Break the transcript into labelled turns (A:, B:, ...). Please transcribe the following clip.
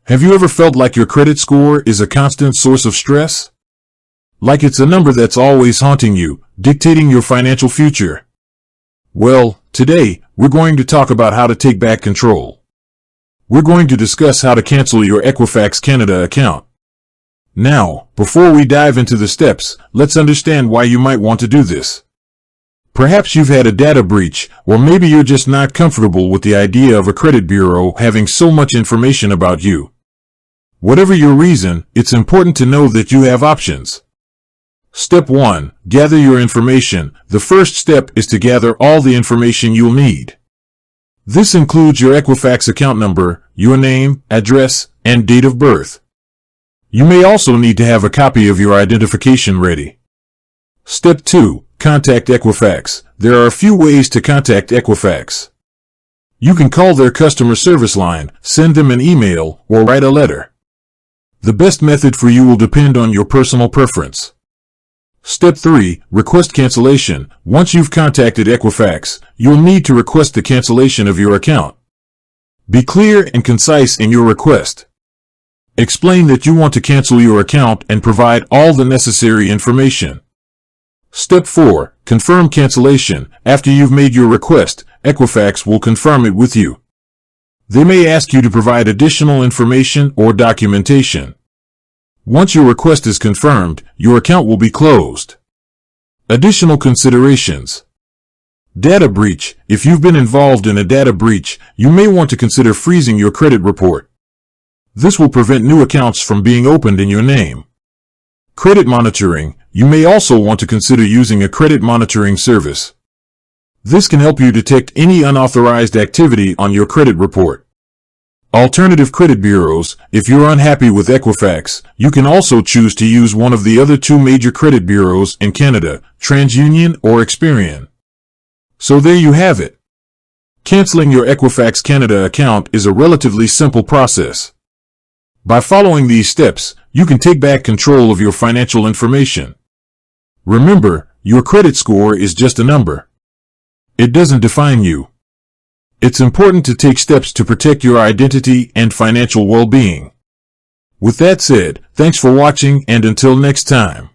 A: Have you ever felt like your credit score is a constant source of stress? Like it's a number that's always haunting you, dictating your financial future? Well, today, we're going to talk about how to take back control. We're going to discuss how to cancel your Equifax Canada account. Now, before we dive into the steps, let's understand why you might want to do this. Perhaps you've had a data breach, or maybe you're just not comfortable with the idea of a credit bureau having so much information about you. Whatever your reason, it's important to know that you have options. Step 1. Gather your information. The first step is to gather all the information you'll need. This includes your Equifax account number, your name, address, and date of birth. You may also need to have a copy of your identification ready. Step 2. Contact Equifax. There are a few ways to contact Equifax. You can call their customer service line, send them an email, or write a letter. The best method for you will depend on your personal preference. Step 3. Request cancellation. Once you've contacted Equifax, you'll need to request the cancellation of your account. Be clear and concise in your request. Explain that you want to cancel your account and provide all the necessary information. Step 4. Confirm cancellation. After you've made your request, Equifax will confirm it with you. They may ask you to provide additional information or documentation. Once your request is confirmed, your account will be closed. Additional considerations. Data breach. If you've been involved in a data breach, you may want to consider freezing your credit report. This will prevent new accounts from being opened in your name. Credit monitoring. You may also want to consider using a credit monitoring service. This can help you detect any unauthorized activity on your credit report. Alternative credit bureaus. If you're unhappy with Equifax, you can also choose to use one of the other two major credit bureaus in Canada, TransUnion or Experian. So there you have it. Canceling your Equifax Canada account is a relatively simple process. By following these steps, you can take back control of your financial information. Remember, your credit score is just a number. It doesn't define you. It's important to take steps to protect your identity and financial well-being. With that said, thanks for watching, and until next time.